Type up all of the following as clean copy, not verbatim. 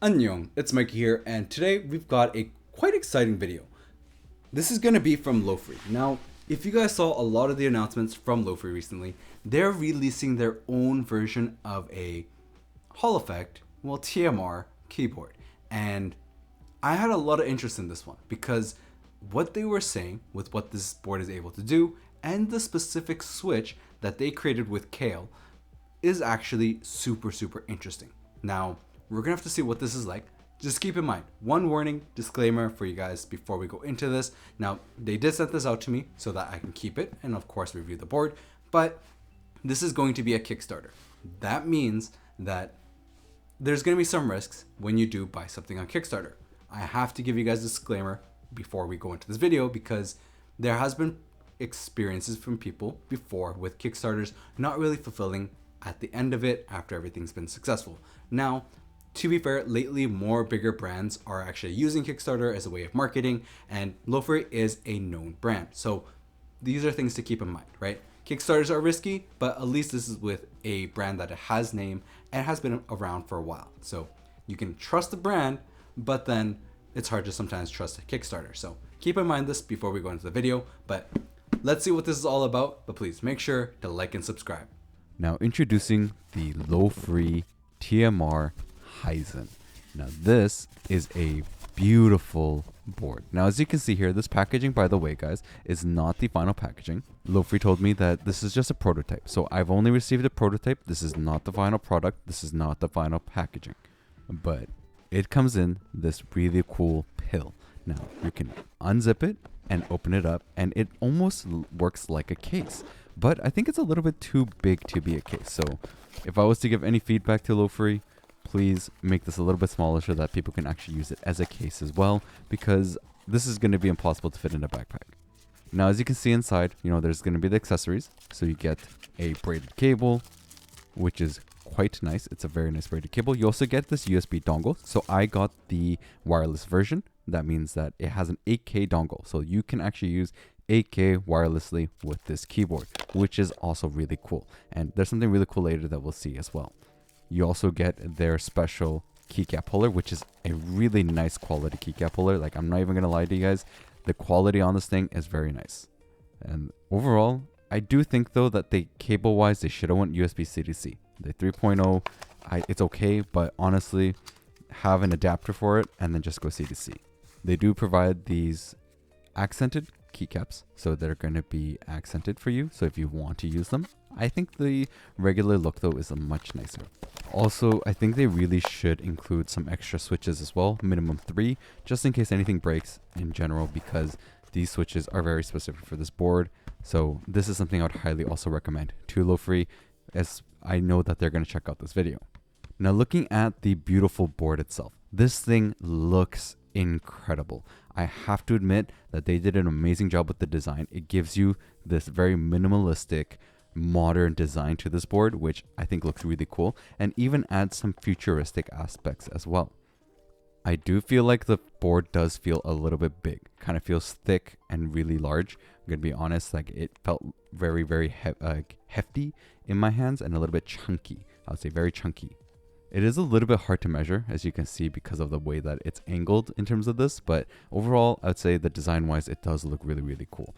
Annyeong, it's Mikey here, and today we've got a quite exciting video. This is going to be from Lofree. Now, if you guys saw a lot of the announcements from Lofree recently, they're releasing their own version of a Hall Effect, well, TMR keyboard. And I had a lot of interest in this one because what they were saying with what this board is able to do and the specific switch that they created with Kailh is actually super interesting. Now, we're gonna have to see what this is like. Just keep in mind, one warning, disclaimer for you guys before we go into this. Now, they did send this out to me so that I can keep it and of course review the board, but this is going to be a Kickstarter. That means that there's gonna be some risks when you do buy something on Kickstarter. I have to give you guys a disclaimer before we go into this video because there has been experiences from people before with Kickstarters not really fulfilling at the end of it after everything's been successful. Now, to be fair, lately more bigger brands are actually using Kickstarter as a way of marketing, and Lofree is a known brand. So these are things to keep in mind, right? Kickstarters are risky, but at least this is with a brand that has name and has been around for a while. So you can trust the brand, but then it's hard to sometimes trust a Kickstarter. So keep in mind this before we go into the video, but let's see what this is all about. But please make sure to like and subscribe. Now introducing the Lofree TMR Hyzen. Now this is a beautiful board. Now as you can see here, this packaging, by the way guys, is not the final packaging. Lofree told me that this is just a prototype. So I've only received a prototype. This is not the final product. This is not the final packaging. But it comes in this really cool pill. Now you can unzip it and open it up and it almost works like a case. But I think it's a little bit too big to be a case. So if I was to give any feedback to Lofree, please make this a little bit smaller so that people can actually use it as a case as well, because this is going to be impossible to fit in a backpack. Now, as you can see inside, there's going to be the accessories. So you get a braided cable, which is quite nice. It's a very nice braided cable. You also get this USB dongle. So I got the wireless version. That means that it has an 8K dongle. So you can actually use 8K wirelessly with this keyboard, which is also really cool. And there's something really cool later that we'll see as well. You also get their special keycap holder, which is a really nice quality keycap holder. Like, I'm not even gonna lie to you guys, the quality on this thing is very nice. And overall, I do think though that they cable wise they should have went USB-C to C. The 3.0, it's okay, but honestly, have an adapter for it and then just go C to C. They do provide these accented keycaps, so they're going to be accented for you. So if you want to use them, I think the regular look though is a much nicer. Also, I think they really should include some extra switches as well, minimum 3, just in case anything breaks in general, because these switches are very specific for this board. So this is something I would highly also recommend to Lofree, as I know that they're going to check out this video. Now looking at the beautiful board itself, this thing looks incredible. I have to admit that they did an amazing job with the design. It gives you this very minimalistic, modern design to this board, which I think looks really cool, and even adds some futuristic aspects as well. I do feel like the board does feel a little bit big, kind of feels thick and really large. I'm gonna be honest, like it felt very hefty in my hands and a little bit chunky. I would say very chunky. It is a little bit hard to measure, as you can see, because of the way that it's angled in terms of this, but overall, I'd say that design-wise, it does look really cool.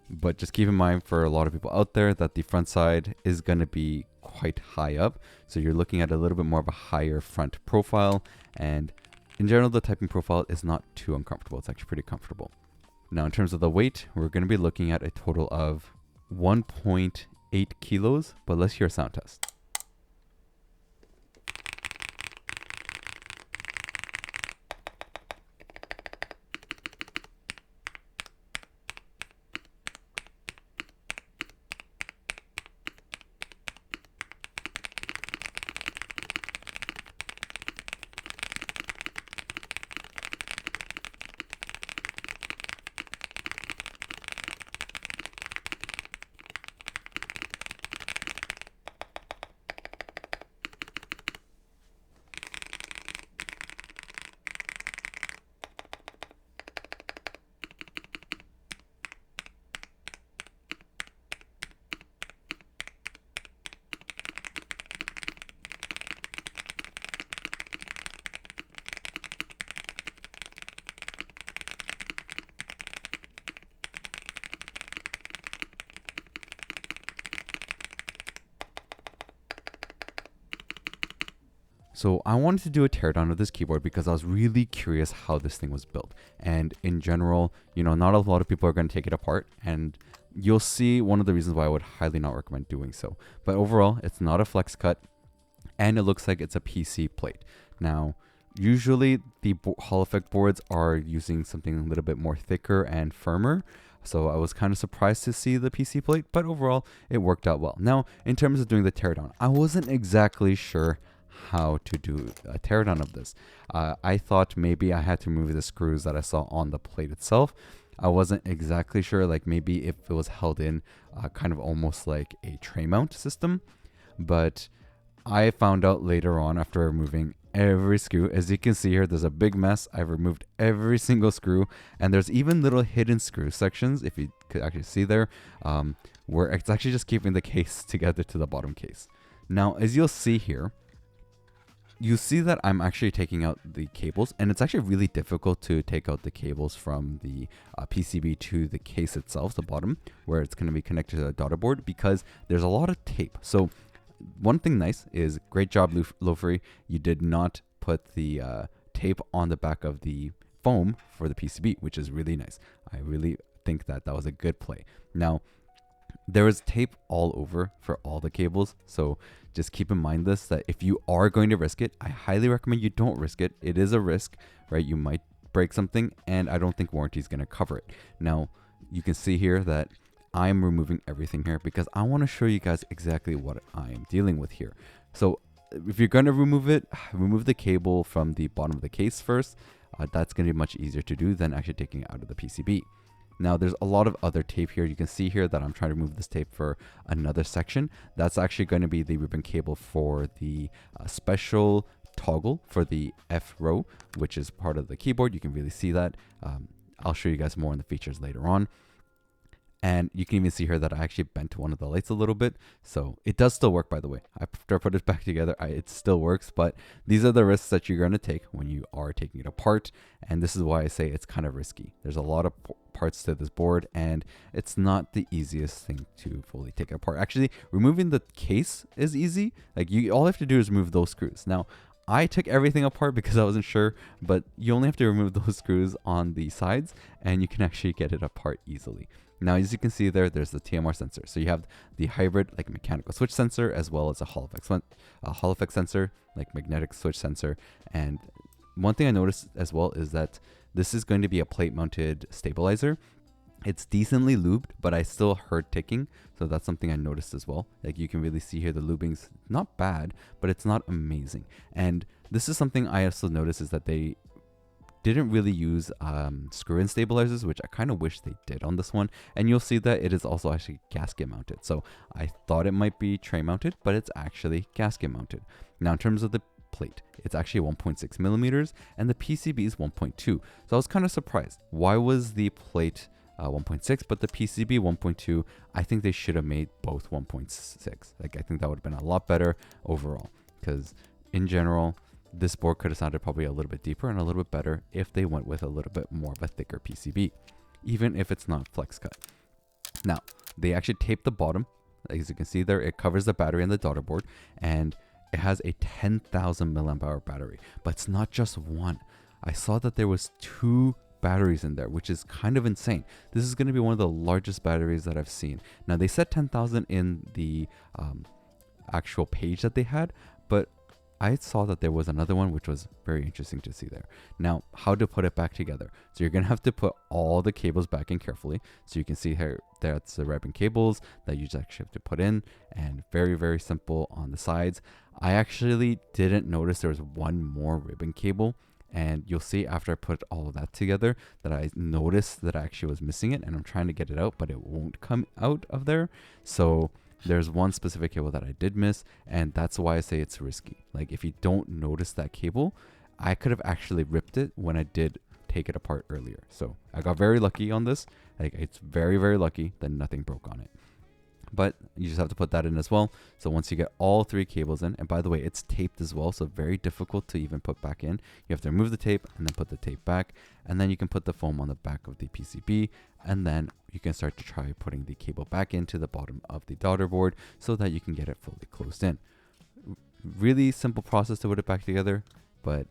But just keep in mind for a lot of people out there that the front side is going to be quite high up, so you're looking at a little bit more of a higher front profile, and in general, the typing profile is not too uncomfortable. It's actually pretty comfortable. Now, in terms of the weight, we're going to be looking at a total of 1.8 kilos, but let's hear a sound test. So I wanted to do a teardown of this keyboard because I was really curious how this thing was built. And in general, you know, not a lot of people are going to take it apart, and you'll see one of the reasons why I would highly not recommend doing so. But overall, it's not a flex cut, and it looks like it's a PC plate. Now, usually the Hall effect boards are using something a little bit more thicker and firmer. So I was kind of surprised to see the PC plate, but overall it worked out well. Now, in terms of doing the teardown, I wasn't exactly sure how to do a teardown of this. I thought maybe I had to remove the screws that I saw on the plate itself. I wasn't exactly sure, like maybe if it was held in kind of almost like a tray mount system, but I found out later on after removing every screw. As you can see here, there's a big mess. I've removed every single screw, and there's even little hidden screw sections, if you could actually see there, where it's actually just keeping the case together to the bottom case. Now, as you'll see here, you see that I'm actually taking out the cables, and it's actually really difficult to take out the cables from the PCB to the case itself, the bottom, where it's going to be connected to the daughter board, because there's a lot of tape. So one thing nice is, great job, Lofree, you did not put the tape on the back of the foam for the PCB, which is really nice. I really think that that was a good play. Now, there is tape all over for all the cables, so just keep in mind this, that if you are going to risk it, I highly recommend you don't risk it. It is a risk, right? You might break something, and I don't think warranty is going to cover it. Now, you can see here that I'm removing everything here because I want to show you guys exactly what I am dealing with here. So if you're going to remove it, remove the cable from the bottom of the case first. That's going to be much easier to do than actually taking it out of the PCB. Now, there's a lot of other tape here. You can see here that I'm trying to remove this tape for another section. That's actually going to be the ribbon cable for the special toggle for the F row, which is part of the keyboard. You can really see that. I'll show you guys more in the features later on. And you can even see here that I actually bent one of the lights a little bit. So it does still work, by the way. After I put it back together, it still works. But these are the risks that you're going to take when you are taking it apart. And this is why I say it's kind of risky. There's a lot of parts to this board, and it's not the easiest thing to fully take it apart. Actually, removing the case is easy. Like, you all have to do is remove those screws. Now, I took everything apart because I wasn't sure, but you only have to remove those screws on the sides, and you can actually get it apart easily. Now, as you can see there, there's the TMR sensor. So you have the hybrid, like mechanical switch sensor, as well as a Hall effect sensor, like magnetic switch sensor. And one thing I noticed as well is that this is going to be a plate mounted stabilizer. It's decently lubed, but I still heard ticking. So that's something I noticed as well. Like, you can really see here, the lubing's not bad, but it's not amazing. And this is something I also noticed, is that they didn't really use screw-in stabilizers, which I kind of wish they did on this one. And you'll see that it is also actually gasket mounted. So I thought it might be tray mounted, but it's actually gasket mounted. Now, in terms of the plate, it's actually 1.6 millimeters, and the PCB is 1.2. So I was kind of surprised. Why was the plate 1.6 but the PCB 1.2? I think they should have made both 1.6. Like, I think that would have been a lot better overall, because in general, this board could have sounded probably a little bit deeper and a little bit better if they went with a little bit more of a thicker PCB, even if it's not flex cut. Now, they actually taped the bottom. As you can see there, it covers the battery and the daughter board, and it has a 10,000 milliamp hour battery. But it's not just one. I saw that there was 2 batteries in there, which is kind of insane. This is going to be one of the largest batteries that I've seen. Now, they said 10,000 in the actual page that they had, but I saw that there was another one, which was very interesting to see there. Now, how to put it back together. So you're going to have to put all the cables back in carefully. So you can see here, that's the ribbon cables that you just actually have to put in, and very, very simple on the sides. I actually didn't notice there was one more ribbon cable, and you'll see after I put all of that together that I noticed that I actually was missing it, and I'm trying to get it out, but it won't come out of there. So there's one specific cable that I did miss, and that's why I say it's risky. Like, if you don't notice that cable, I could have actually ripped it when I did take it apart earlier. So I got very lucky on this. Like, it's very, very lucky that nothing broke on it. But you just have to put that in as well. So once you get all 3 cables in, and by the way, it's taped as well, so very difficult to even put back in. You have to remove the tape and then put the tape back, and then you can put the foam on the back of the PCB, and then you can start to try putting the cable back into the bottom of the daughter board so that you can get it fully closed in. really simple process to put it back together, but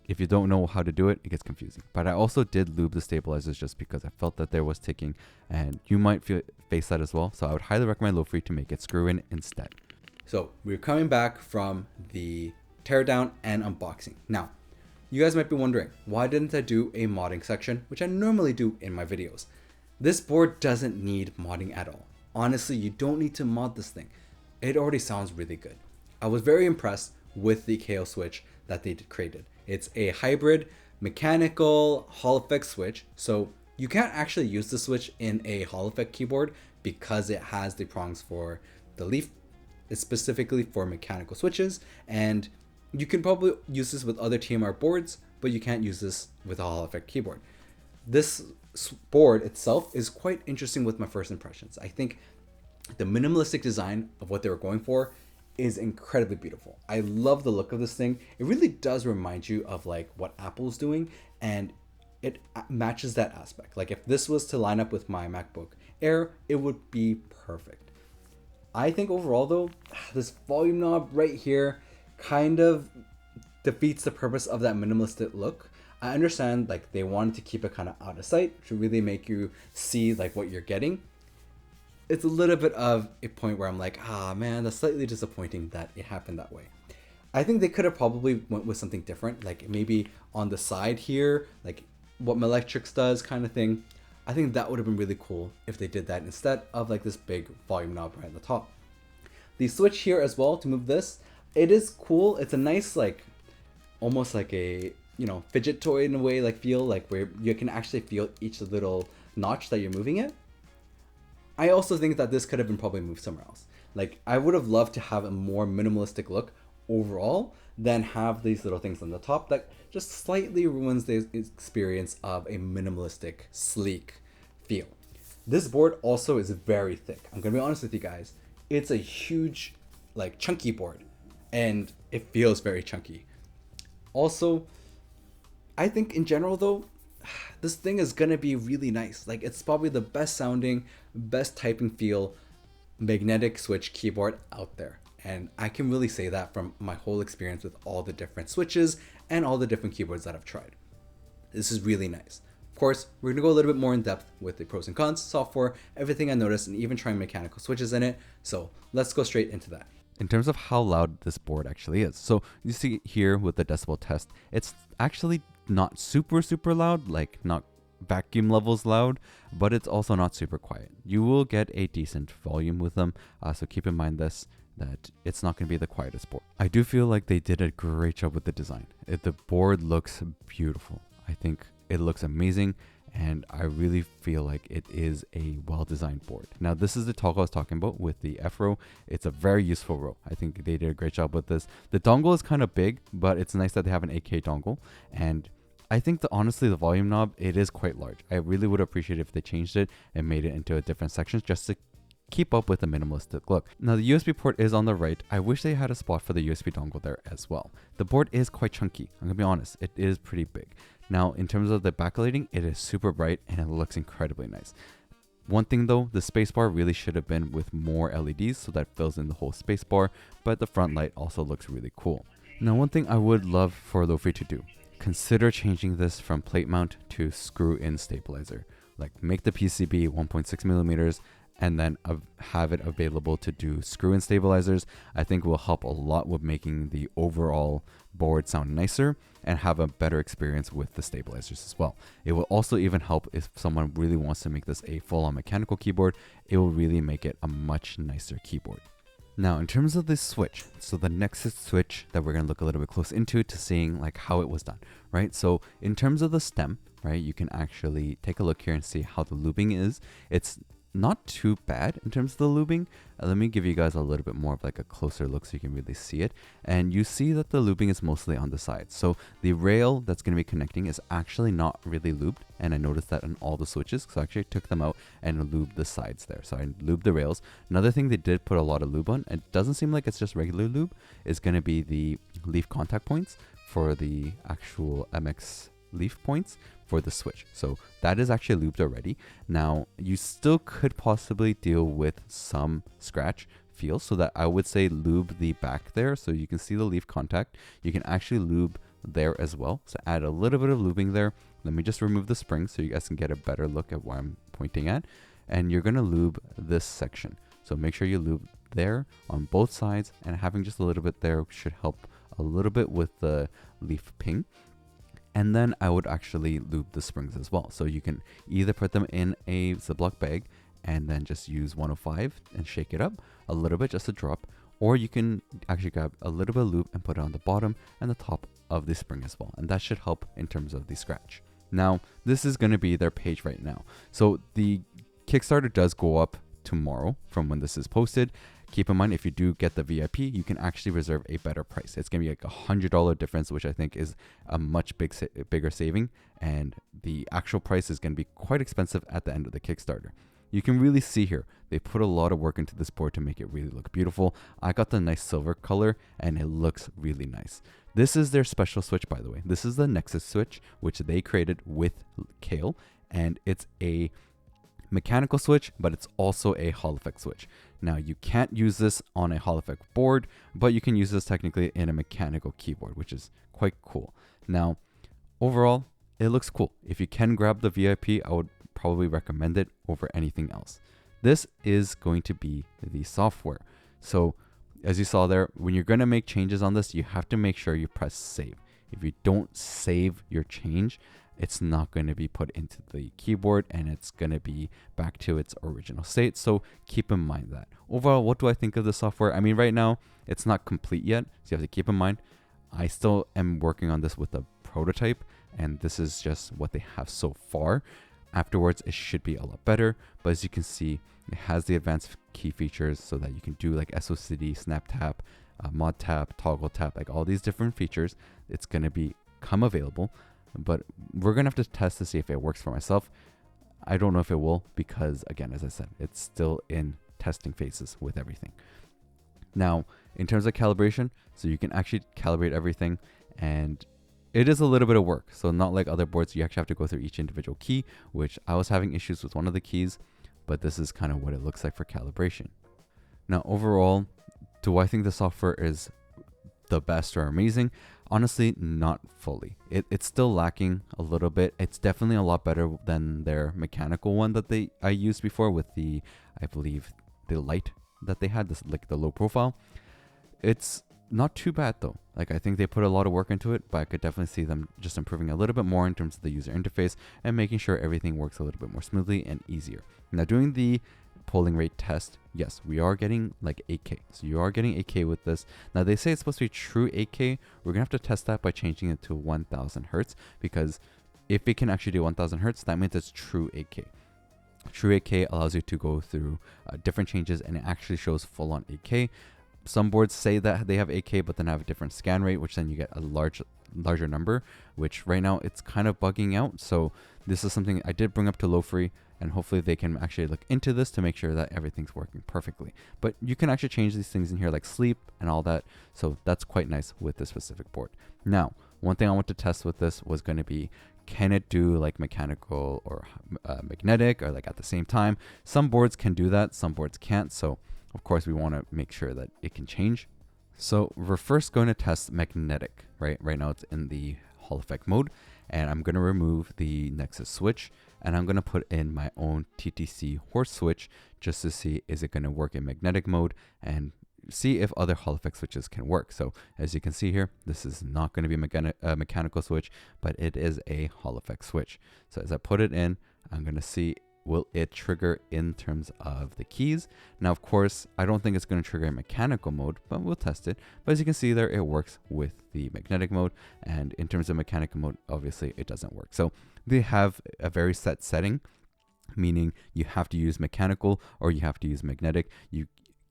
if you don't know how to do it, it gets confusing. But I also did lube the stabilizers just because I felt that there was ticking, and you might face that as well. So I would highly recommend Lofree to make it screw in instead. So we're coming back from the teardown and unboxing. Now, you guys might be wondering, why didn't I do a modding section, which I normally do in my videos? This board doesn't need modding at all. Honestly, you don't need to mod this thing. It already sounds really good. I was very impressed with the Kailh switch that they created. It's a hybrid mechanical Hall effect switch. So you can't actually use the switch in a Hall effect keyboard because it has the prongs for the leaf. It's specifically for mechanical switches, and you can probably use this with other TMR boards, but you can't use this with a Hall effect keyboard. This board itself is quite interesting with my first impressions. I think the minimalistic design of what they were going for is incredibly beautiful. I love the look of this thing. It really does remind you of like what Apple's doing, and it matches that aspect. Like if this was to line up with my MacBook Air, it would be perfect. I think overall though, this volume knob right here kind of defeats the purpose of that minimalistic look. I understand like they wanted to keep it kind of out of sight to really make you see like what you're getting. It's a little bit of a point where I'm like, ah man, that's slightly disappointing that it happened that way. I think they could have probably went with something different, like maybe on the side here, like what Melectrix does kind of thing. I think that would have been really cool if they did that instead of like this big volume knob right at the top. The switch here as well to move this, it is cool. It's a nice like, almost like a, you know, fidget toy in a way, like feel like where you can actually feel each little notch that you're moving it. I also think that this could have been probably moved somewhere else. Like I would have loved to have a more minimalistic look overall than have these little things on the top that just slightly ruins the experience of a minimalistic, sleek feel. This board also is very thick. I'm gonna be honest with you guys. It's a huge, like chunky board, and it feels very chunky. Also, I think in general though, this thing is gonna be really nice. Like it's probably the best sounding, best typing feel magnetic switch keyboard out there. And I can really say that from my whole experience with all the different switches and all the different keyboards that I've tried. This is really nice. Of course, we're gonna go a little bit more in depth with the pros and cons, software, everything I noticed, and even trying mechanical switches in it. So let's go straight into that. In terms of how loud this board actually is. So you see here with the decibel test, it's actually not super loud, like not vacuum levels loud, but it's also not super quiet. You will get a decent volume with them, so keep in mind this, that it's not going to be the quietest board. I do feel like they did a great job with the design. The board looks beautiful. I think it looks amazing, and I really feel like it is a well-designed board. Now, this is the toggle I was talking about with the F row. It's a very useful row. I think they did a great job with this. The dongle is kind of big, but it's nice that they have an 8K dongle, and I think that honestly the volume knob, it is quite large. I really would appreciate if they changed it and made it into a different section just to keep up with the minimalistic look. Now the USB port is on the right. I wish they had a spot for the USB dongle there as well. The board is quite chunky. I'm gonna be honest, it is pretty big. Now in terms of the backlighting, it is super bright and it looks incredibly nice. One thing though, the spacebar really should have been with more LEDs so that fills in the whole spacebar, but the front light also looks really cool. Now one thing I would love for Lofree to do, consider changing this from plate mount to screw-in stabilizer. Like make the PCB 1.6 millimeters and then have it available to do screw-in stabilizers. I think will help a lot with making the overall board sound nicer and have a better experience with the stabilizers as well. It will also even help if someone really wants to make this a full-on mechanical keyboard. It will really make it a much nicer keyboard. Now, in terms of this switch, so the Nexus switch that we're going to look a little bit close into to seeing like how it was done, right? So in terms of the stem, right, you can actually take a look here and see how the lubing is. It's not too bad in terms of the lubing. Let me give you guys a little bit more of like a closer look so you can really see it. And you see that the lubing is mostly on the sides. So the rail that's going to be connecting is actually not really lubed. And I noticed that on all the switches. So I actually took them out and lubed the sides there. So I lubed the rails. Another thing they did put a lot of lube on, it doesn't seem like it's just regular lube, is going to be the leaf contact points for the actual MX leaf points for the switch. So that is actually lubed already. Now you still could possibly deal with some scratch feel, so that I would say lube the back there, so you can see the leaf contact. You can actually lube there as well, so add a little bit of lubing there. Let me just remove the spring so you guys can get a better look at what I'm pointing at. And you're gonna lube this section, so make sure you lube there on both sides, and having just a little bit there should help a little bit with the leaf ping. And then I would actually lube the springs as well, so you can either put them in a Ziploc bag and then just use 105 and shake it up a little bit, just a drop, or you can actually grab a little bit of lube and put it on the bottom and the top of the spring as well, and that should help in terms of the scratch. Now this is going to be their page right now, so the Kickstarter does go up tomorrow from when this is posted. Keep in mind, if you do get the VIP, you can actually reserve a better price. It's going to be like $100 difference, which I think is a much bigger saving. And the actual price is going to be quite expensive at the end of the Kickstarter. You can really see here, they put a lot of work into this board to make it really look beautiful. I got the nice silver color and it looks really nice. This is their special switch, by the way. This is the Nexus switch, which they created with Kailh. And it's a mechanical switch, but it's also a Hall effect switch. Now you can't use this on a Hall effect board, but you can use this technically in a mechanical keyboard, which is quite cool. Now overall, it looks cool. If you can grab the VIP, I would probably recommend it over anything else. This is going to be the software. So as you saw there, when you're going to make changes on this, you have to make sure you press save. If you don't save your change, it's not going to be put into the keyboard and it's going to be back to its original state. So keep in mind that. Overall, what do I think of the software? I mean, right now it's not complete yet, so you have to keep in mind I still am working on this with a prototype, and this is just what they have so far. Afterwards, it should be a lot better, but as you can see, it has the advanced key features so that you can do like SOCD, snap tap, mod tap, toggle tap, like all these different features. It's going to become available, but we're going to have to test to see if it works for myself. I don't know if it will, because again, as I said, it's still in testing phases with everything. Now, in terms of calibration, so you can actually calibrate everything, and it is a little bit of work. So not like other boards, you actually have to go through each individual key, which I was having issues with one of the keys, but this is kind of what it looks like for calibration. Now, overall, do I think the software is the best or amazing? Honestly, not fully. It's still lacking a little bit. It's definitely a lot better than their mechanical one that I used before with the, I believe, the light that they had, this like the low profile. It's not too bad though. Like, I think they put a lot of work into it, but I could definitely see them just improving a little bit more in terms of the user interface and making sure everything works a little bit more smoothly and easier. Now, doing the polling rate test, yes, we are getting like 8K. So you are getting 8K with this. Now they say it's supposed to be true 8K. We're gonna have to test that by changing it to 1000 hertz, because if it can actually do 1000 hertz, that means it's true 8K. True 8K allows you to go through different changes, and it actually shows full on 8K. Some boards say that they have 8K, but then have a different scan rate, which then you get a larger number, which right now it's kind of bugging out. So this is something I did bring up to Lofree, and hopefully they can actually look into this to make sure that everything's working perfectly. But you can actually change these things in here, like sleep and all that. So that's quite nice with this specific board. Now, one thing I want to test with this was going to be, can it do like mechanical or magnetic, or like at the same time? Some boards can do that, some boards can't. So of course we want to make sure that it can change. So we're first going to test magnetic, right? Right now it's in the Hall effect mode, and I'm going to remove the Nexus switch, and I'm going to put in my own TTC horse switch just to see, is it going to work in magnetic mode, and see if other Hall effect switches can work. So as you can see here, this is not going to be a mechanical switch, but it is a Hall effect switch. So as I put it in, I'm going to see, will it trigger in terms of the keys? Now, of course, I don't think it's going to trigger in mechanical mode, but we'll test it. But as you can see there, it works with the magnetic mode, and in terms of mechanical mode, obviously it doesn't work. So they have a very set setting, meaning you have to use mechanical or you have to use magnetic. You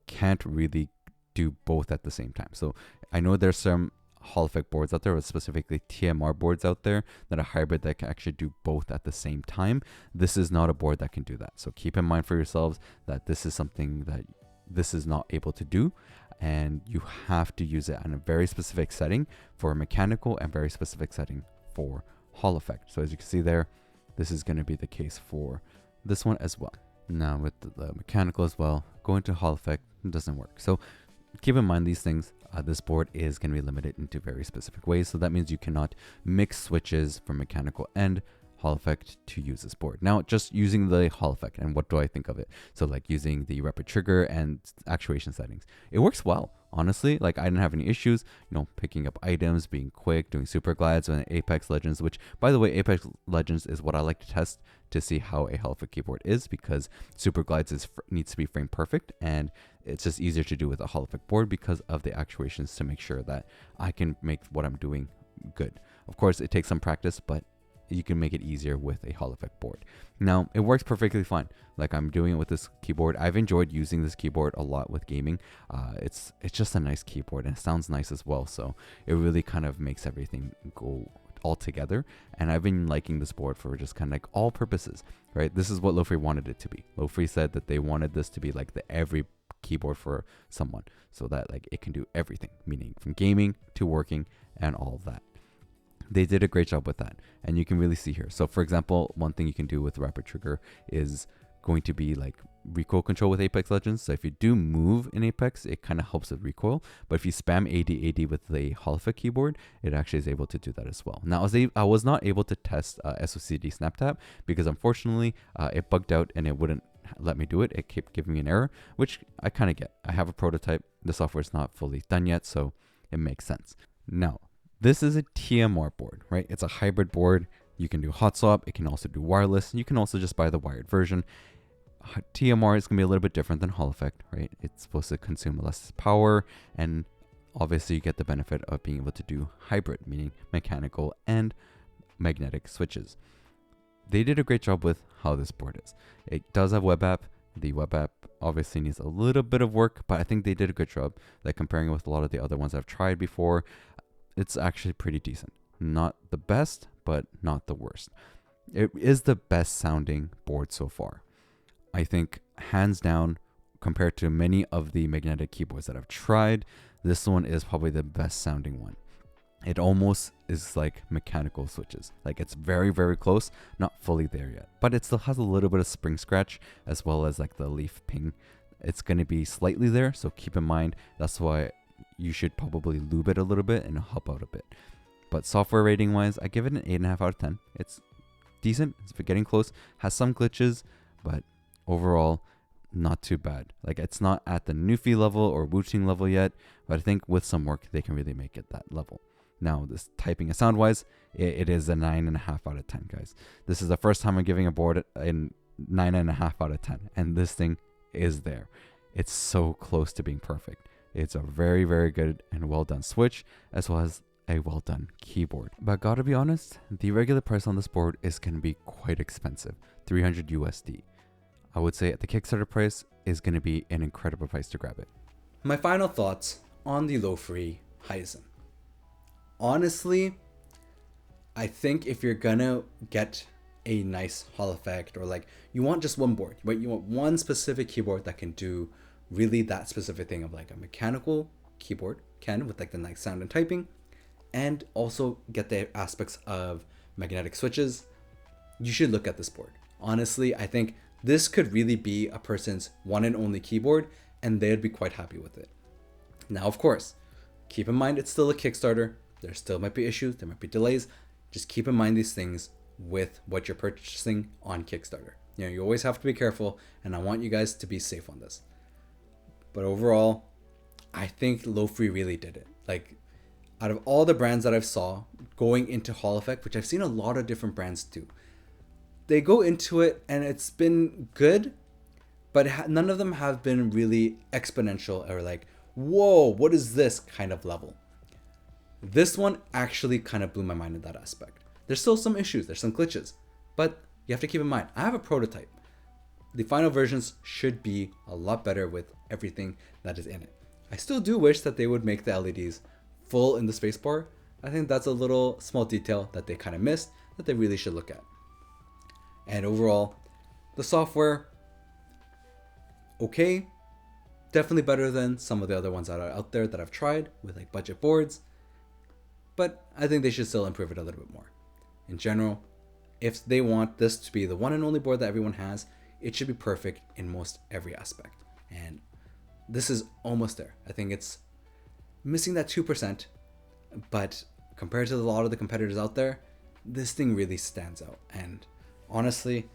can't really do both at the same time. So I know there's some Hall effect boards out there, or specifically TMR boards out there that are hybrid that can actually do both at the same time. This is not a board that can do that. So keep in mind for yourselves that this is something that this is not able to do, and you have to use it in a very specific setting for mechanical and very specific setting for Hall effect. So as you can see there, this is going to be the case for this one as well. Now with the mechanical as well, go into Hall effect, it doesn't work. So keep in mind these things. This board is going to be limited into very specific ways. So that means you cannot mix switches from mechanical and Hall effect to use this board. Now, just using the Hall effect, and what do I think of it? So like using the rapid trigger and actuation settings, it works well. Honestly, like I didn't have any issues, picking up items, being quick, doing super glides on Apex Legends, which by the way, Apex Legends is what I like to test to see how a Hall effect keyboard is, because super glides needs to be frame perfect, and it's just easier to do with a Hall effect board because of the actuations to make sure that I can make what I'm doing good. Of course, it takes some practice, but you can make it easier with a Hall effect board. Now, it works perfectly fine. Like I'm doing it with this keyboard. I've enjoyed using this keyboard a lot with gaming. It's just a nice keyboard, and it sounds nice as well. So it really kind of makes everything go all together. And I've been liking this board for just kind of like all purposes, right? This is what Lofree wanted it to be. Lofree said that they wanted this to be like the every keyboard for someone, so that like it can do everything, meaning from gaming to working and all of that. They did a great job with that, and you can really see here. So for example, one thing you can do with rapid trigger is going to be like recoil control with Apex Legends. So if you do move in Apex, it kind of helps with recoil, but if you spam AD with the Hall effect keyboard, it actually is able to do that as well. Now I was not able to test SOCD snap tap because unfortunately it bugged out and it wouldn't let me do it. It kept giving me an error, which I kind of get. I have a prototype, the software is not fully done yet, so it makes sense. Now, this is a TMR board, right? It's a hybrid board. You can do hot swap. It can also do wireless. You can also just buy the wired version. TMR is going to be a little bit different than Hall effect, right? It's supposed to consume less power, and obviously you get the benefit of being able to do hybrid, meaning mechanical and magnetic switches. They did a great job with how this board is. It does have web app. The web app obviously needs a little bit of work, but I think they did a good job. Like comparing it with a lot of the other ones I've tried before, it's actually pretty decent. Not the best, but not the worst. It is the best sounding board so far. I think hands down, compared to many of the magnetic keyboards that I've tried, this one is probably the best sounding one. It almost is like mechanical switches. Like it's very, very close, not fully there yet, but it still has a little bit of spring scratch as well as like the leaf ping. It's going to be slightly there, so keep in mind. That's why you should probably lube it a little bit and help out a bit. But software rating wise, I give it an 8.5 out of 10. It's decent. It's getting close. Has some glitches, but overall, not too bad. Like it's not at the Newfie level or Wuching level yet, but I think with some work, they can really make it that level. Now, this typing and sound wise, it is a 9.5 out of 10, guys. This is the first time I'm giving a board a 9.5 out of 10, and this thing is there. It's so close to being perfect. It's a very, very good and well done switch, as well as a well done keyboard. But gotta be honest, the regular price on this board is going to be quite expensive, 300 USD. I would say at the Kickstarter price is going to be an incredible price to grab it. My final thoughts on the Lofree Hyzen. Honestly, I think if you're gonna get a nice Hall effect, or like you want just one board, but you want one specific keyboard that can do really that specific thing of like a mechanical keyboard with like the nice sound and typing, and also get the aspects of magnetic switches, you should look at this board. Honestly, I think this could really be a person's one and only keyboard, and they'd be quite happy with it. Now, of course, keep in mind it's still a Kickstarter. There still might be issues, there might be delays. Just keep in mind these things with what you're purchasing on Kickstarter. You always have to be careful, and I want you guys to be safe on this. But overall, I think Lofree really did it. Like, out of all the brands that I've saw going into Hall effect, which I've seen a lot of different brands do, they go into it and it's been good, but none of them have been really exponential or like, whoa, what is this kind of level. This one actually kind of blew my mind in that aspect. There's still some issues, there's some glitches, but you have to keep in mind, I have a prototype. The final versions should be a lot better with everything that is in it. I still do wish that they would make the LEDs full in the spacebar. I think that's a little small detail that they kind of missed that they really should look at. And overall, the software, okay, definitely better than some of the other ones that are out there that I've tried with like budget boards. But I think they should still improve it a little bit more. In general, if they want this to be the one and only board that everyone has, it should be perfect in most every aspect. And this is almost there. I think it's missing that 2%, but compared to a lot of the competitors out there, this thing really stands out. And honestly,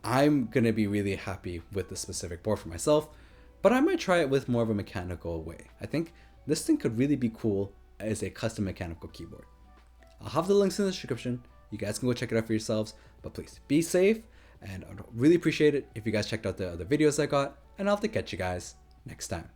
I'm gonna be really happy with this specific board for myself, but I might try it with more of a mechanical way. I think this thing could really be cool as a custom mechanical keyboard. I'll have the links in the description. You guys can go check it out for yourselves, but please be safe, and I'd really appreciate it if you guys checked out the other videos I got, and I'll have to catch you guys next time.